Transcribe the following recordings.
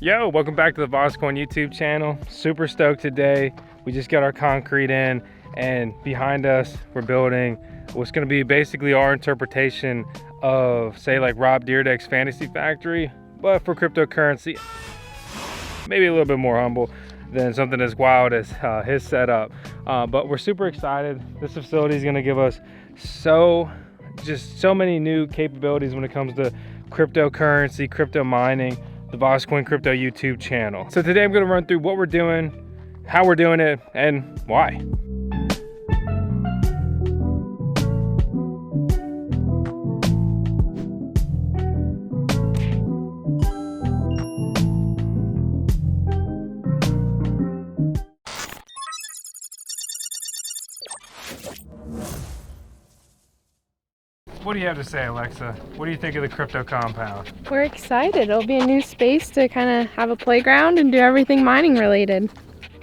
Yo, welcome back to the VoskCoin YouTube channel. Super stoked today. We just got our concrete in, and behind us we're building what's going to be basically our interpretation of, say, like Rob Dyrdek's fantasy factory, but for cryptocurrency. Maybe a little bit more humble than something as wild as his setup. But we're super excited. This facility is going to give us so many new capabilities when it comes to cryptocurrency, crypto mining, the VoskCoin Crypto YouTube channel. So today I'm going to run through what we're doing, how we're doing it, and why. What do you have to say, Alexa? What do you think of the crypto compound? We're excited. It'll be a new space to kind of have a playground and do everything mining related.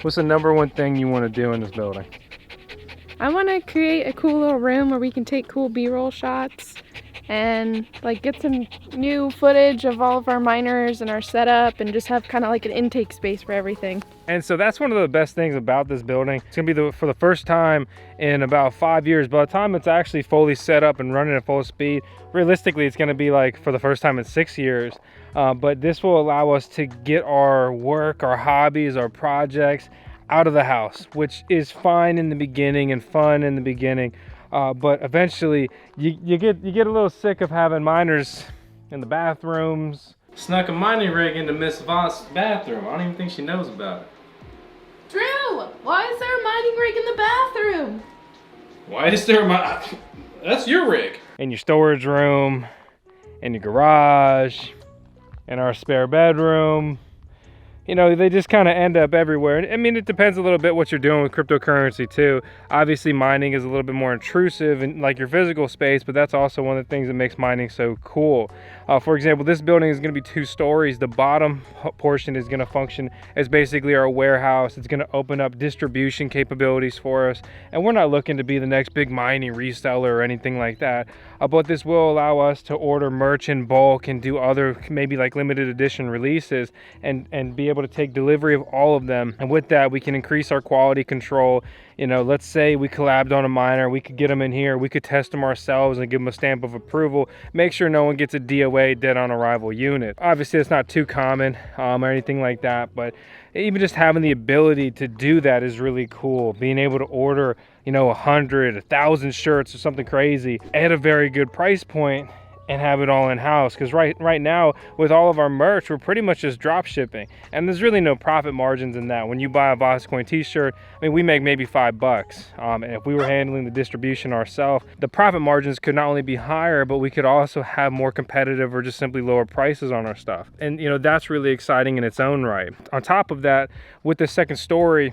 What's the number one thing you want to do in this building? I want to create a cool little room where we can take cool B-roll shots and like get some new footage of all of our miners and our setup, and just have kind of like an intake space for everything. And so that's one of the best things about this building. It's gonna be for the first time in about 5 years. By the time it's actually fully set up and running at full speed, realistically it's gonna be like for the first time in 6 years. But this will allow us to get our work, our hobbies, our projects out of the house, which is fine in the beginning and fun in the beginning. But eventually you get a little sick of having miners in the bathrooms. Snuck a mining rig into Miss Vosk's bathroom. I don't even think she knows about it. Drew, why is there a mining rig in the bathroom? Why is there that's your rig. In your storage room, in your garage, in our spare bedroom. You know, they just kind of end up everywhere. I mean, it depends a little bit what you're doing with cryptocurrency too. Obviously, mining is a little bit more intrusive in like your physical space, but that's also one of the things that makes mining so cool. For example, this building is going to be 2 stories. The bottom portion is going to function as basically our warehouse. It's going to open up distribution capabilities for us. And we're not looking to be the next big mining reseller or anything like that. But this will allow us to order merch in bulk and do other maybe like limited edition releases and be able to take delivery of all of them. And with that, we can increase our quality control. You know, let's say we collabed on a miner, we could get them in here, we could test them ourselves and give them a stamp of approval, make sure no one gets a DOA, dead on arrival unit. Obviously, it's not too common or anything like that, but even just having the ability to do that is really cool. Being able to order, you know, 100, 1,000 shirts or something crazy at a very good price point and have it all in-house, because right now with all of our merch we're pretty much just drop shipping, and there's really no profit margins in that. When you buy a VoskCoin t-shirt, I mean, we make maybe $5, and if we were handling the distribution ourselves, the profit margins could not only be higher, but we could also have more competitive or just simply lower prices on our stuff. And you know, that's really exciting in its own right. On top of that, with the second story,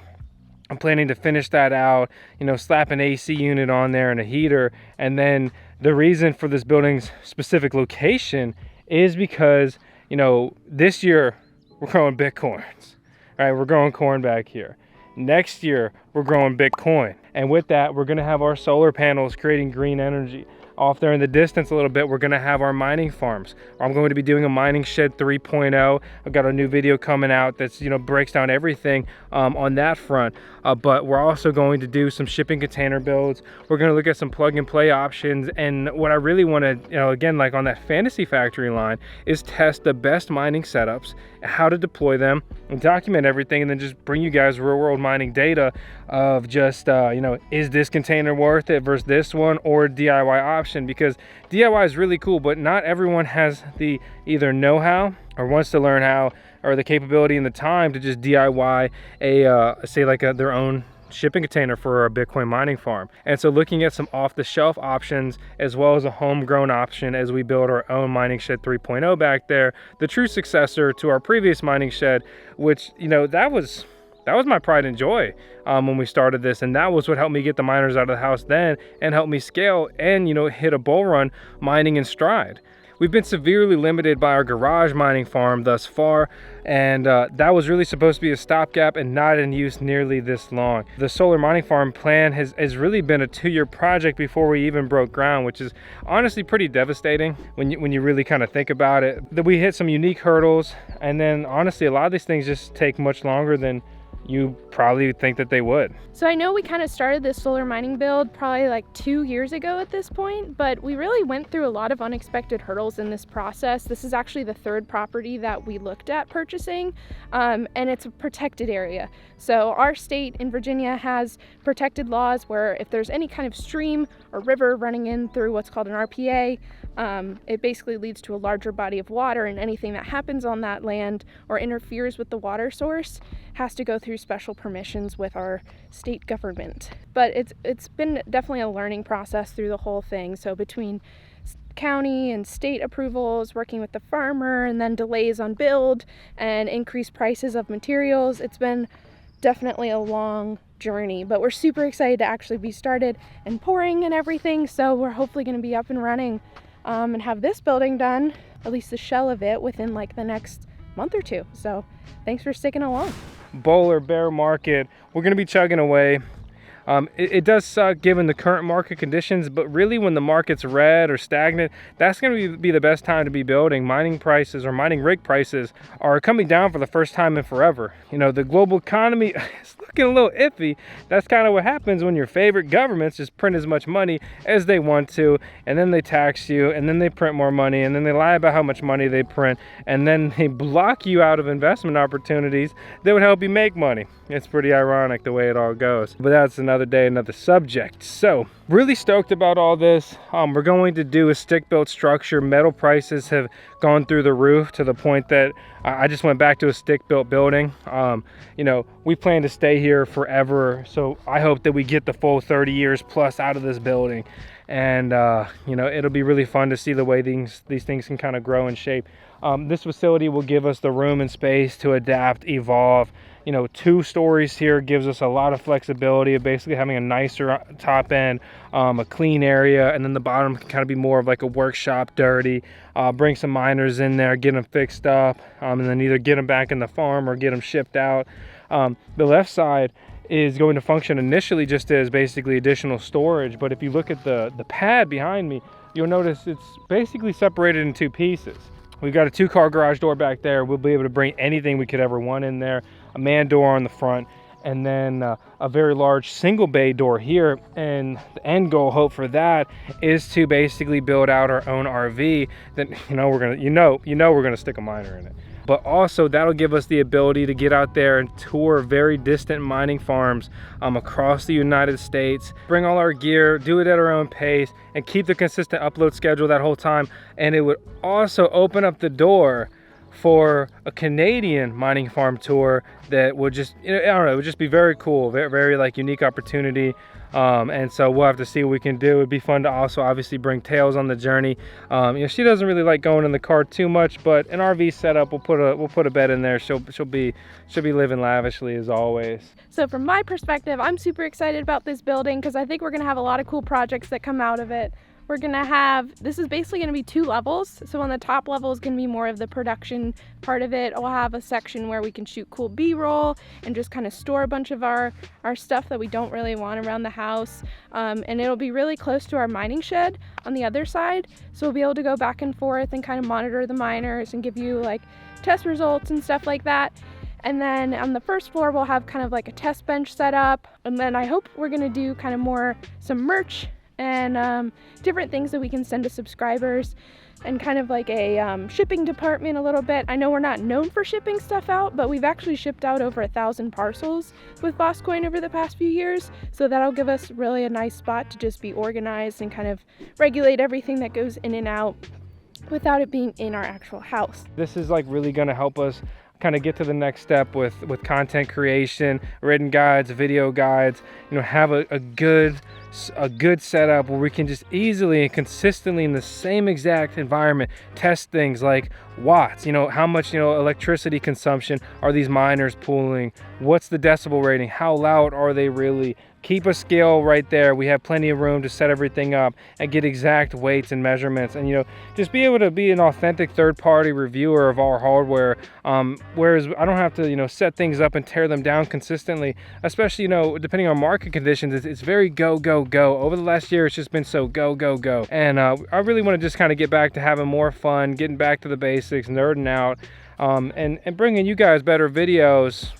I'm planning to finish that out, you know, slap an AC unit on there and a heater. And then the reason for this building's specific location is because, you know, this year we're growing Bitcoins, right? We're growing corn back here. Next year we're growing Bitcoin. And with that, we're going to have our solar panels creating green energy. Off there in the distance a little bit, we're going to have our mining farms. I'm going to be doing a mining shed 3.0. I've got a new video coming out that's, you know, breaks down everything on that front. But we're also going to do some shipping container builds. We're going to look at some plug and play options. And what I really want to, you know, again, like on that fantasy factory line, is test the best mining setups, how to deploy them, and document everything, and then just bring you guys real world mining data of just, you know, is this container worth it versus this one, or DIY option. Because DIY is really cool, but not everyone has the either know-how or wants to learn how, or the capability and the time to just DIY a say like their own shipping container for a Bitcoin mining farm. And so looking at some off-the-shelf options as well as a homegrown option as we build our own mining shed 3.0 back there, the true successor to our previous mining shed, which, you know, that was my pride and joy when we started this, and that was what helped me get the miners out of the house then and helped me scale and, you know, hit a bull run mining in stride. We've been severely limited by our garage mining farm thus far, and that was really supposed to be a stopgap and not in use nearly this long. The solar mining farm plan has really been a 2-year project before we even broke ground, which is honestly pretty devastating when you really kind of think about it. That we hit some unique hurdles, and then honestly a lot of these things just take much longer than you probably think that they would. So I know we kind of started this solar mining build probably like 2 years ago at this point, but we really went through a lot of unexpected hurdles in this process. This is actually the 3rd property that we looked at purchasing, and it's a protected area. So our state in Virginia has protected laws where if there's any kind of stream or river running in through what's called an RPA, it basically leads to a larger body of water, and anything that happens on that land or interferes with the water source has to go through special permissions with our state government. But it's been definitely a learning process through the whole thing. So between county and state approvals, working with the farmer, and then delays on build and increased prices of materials, it's been definitely a long journey, but we're super excited to actually be started and pouring and everything. So we're hopefully going to be up and running and have this building done, at least the shell of it, within like the next month or 2. So thanks for sticking along. Bull or bear market, we're going to be chugging away. It does suck given the current market conditions, but really when the market's red or stagnant, that's going to be the best time to be building. Mining prices or mining rig prices are coming down for the first time in forever. You know, the global economy is looking a little iffy. That's kind of what happens when your favorite governments just print as much money as they want to, and then they tax you, and then they print more money, and then they lie about how much money they print, and then they block you out of investment opportunities that would help you make money. It's pretty ironic the way it all goes, but that's another day, another subject. So really stoked about all this. We're going to do a stick-built structure. Metal prices have gone through the roof to the point that I just went back to a stick-built building. You know, we plan to stay here forever, so I hope that we get the full 30 years plus out of this building. And you know, it'll be really fun to see the way these things can kind of grow and shape. This facility will give us the room and space to adapt, evolve. You know, 2 stories here gives us a lot of flexibility of basically having a nicer top end, a clean area, and then the bottom can kind of be more of like a workshop, dirty. Bring some miners in there, get them fixed up, and then either get them back in the farm or get them shipped out. The left side is going to function initially just as basically additional storage, but if you look at the pad behind me, you'll notice it's basically separated in 2 pieces. We've got a 2-car garage door back there. We'll be able to bring anything we could ever want in there. A man door on the front, and then a very large single bay door here. And the end goal, hope for that, is to basically build out our own RV that we're gonna stick a miner in it. But also that'll give us the ability to get out there and tour very distant mining farms across the United States, bring all our gear, do it at our own pace, and keep the consistent upload schedule that whole time. And it would also open up the door for a Canadian mining farm tour that would just, I don't know, it would just be very cool, very, very like unique opportunity. And so we'll have to see what we can do. It'd be fun to also obviously bring Tails on the journey. You know, she doesn't really like going in the car too much, but an RV setup, we'll put a bed in there. She'll be living lavishly as always. So from my perspective, I'm super excited about this building because I think we're gonna have a lot of cool projects that come out of it. We're gonna have, this is basically gonna be 2 levels. So on the top level is gonna be more of the production part of it. We'll have a section where we can shoot cool B-roll and just kind of store a bunch of our stuff that we don't really want around the house. And it'll be really close to our mining shed on the other side. So we'll be able to go back and forth and kind of monitor the miners and give you like test results and stuff like that. And then on the first floor, we'll have kind of like a test bench set up. And then I hope we're gonna do kind of some merch and different things that we can send to subscribers, and kind of like a shipping department a little bit. I know we're not known for shipping stuff out, but we've actually shipped out over 1,000 parcels with VoskCoin over the past few years. So that'll give us really a nice spot to just be organized and kind of regulate everything that goes in and out without it being in our actual house. This is like really gonna help us kind of get to the next step with content creation, written guides, video guides, you know, have a good setup where we can just easily and consistently in the same exact environment test things like watts, you know, how much, you know, electricity consumption are these miners pulling, what's the decibel rating, how loud are they really. Keep a scale right there. We have plenty of room to set everything up and get exact weights and measurements, and, you know, just be able to be an authentic third-party reviewer of our hardware, whereas I don't have to, you know, set things up and tear them down consistently, especially, you know, depending on market conditions. It's very go, go, go. Over the last year, it's just been so go, go, go. And I really want to just kind of get back to having more fun, getting back to the basics, nerding out, and bringing you guys better videos,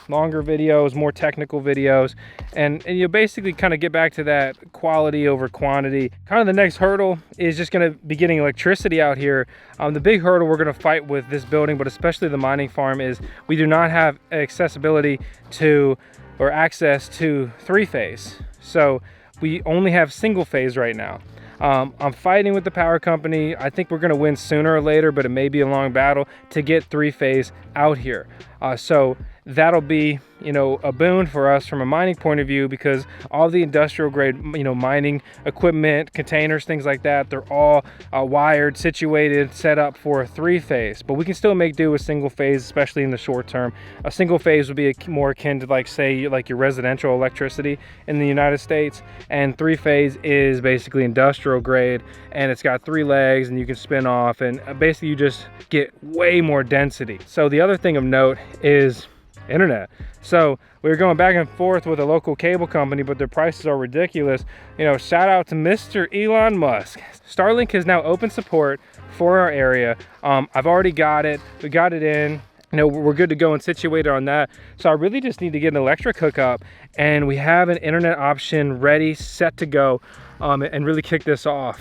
longer videos, more technical videos, and you basically kind of get back to that quality over quantity. Kind of the next hurdle is just going to be getting electricity out here. The big hurdle we're going to fight with this building, but especially the mining farm, is we do not have accessibility to or access to three-phase. So we only have single phase right now. I'm fighting with the power company. I think we're going to win sooner or later, but it may be a long battle to get three-phase out here. So that'll be, you know, a boon for us from a mining point of view, because all the industrial grade, you know, mining equipment, containers, things like that, they're all wired, situated, set up for a three-phase. But we can still make do with single phase, especially in the short term. A single phase would be more akin to, like, say, like your residential electricity in the United States, and three-phase is basically industrial grade, and it's got 3 legs and you can spin off, and basically you just get way more density. So the other thing of note is internet. So we were going back and forth with a local cable company, but their prices are ridiculous. You know, shout out to Mr. Elon Musk. Starlink has now opened support for our area. I've already got it. We got it in. You know, we're good to go and situated on that. So I really just need to get an electric hookup, and we have an internet option ready, set to go, and really kick this off,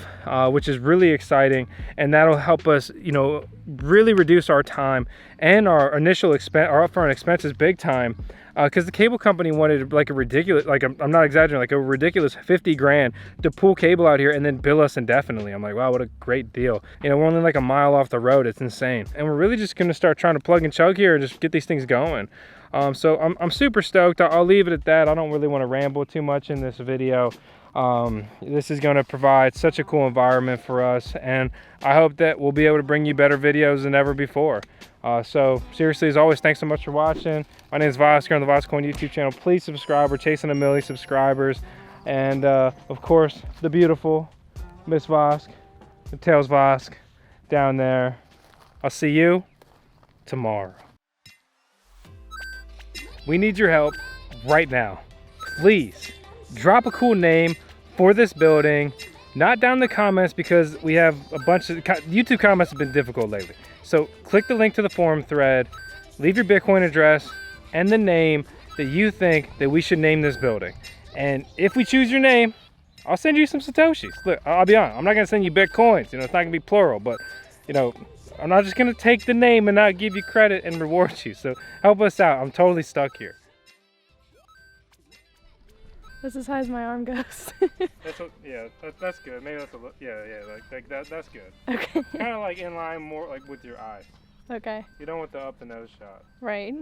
which is really exciting. And that'll help us, you know, really reduce our time and our initial expense, our upfront expenses, big time. Because the cable company wanted like a ridiculous, like I'm not exaggerating, like a ridiculous 50 grand to pull cable out here and then bill us indefinitely. I'm like, wow, what a great deal. You know, we're only like a mile off the road. It's insane. And we're really just gonna start trying to plug and chug here and just get these things going. So I'm super stoked. I'll leave it at that. I don't really want to ramble too much in this video. This is going to provide such a cool environment for us, and I hope that we'll be able to bring you better videos than ever before. So seriously, as always, thanks so much for watching. My name is Vosk on the VoskCoin YouTube channel. Please subscribe. We're chasing 1 million subscribers. And of course, the beautiful Miss Vosk, the Tails Vosk down there. I'll see you tomorrow. We need your help right now. Please drop a cool name for this building. Not down in the comments, because we have a bunch of YouTube comments have been difficult lately. So click the link to the forum thread, leave your Bitcoin address and the name that you think that we should name this building. And if we choose your name, I'll send you some Satoshis. Look, I'll be honest, I'm not gonna send you Bitcoins, you know, it's not gonna be plural, but you know, I'm not just gonna take the name and not give you credit and reward you. So help us out. I'm totally stuck here. That's as high as my arm goes. That's what, yeah, that's good. Maybe that's like that's good. Okay. Kind of like in line more like with your eyes. Okay. You don't want the up the nose shot. Right.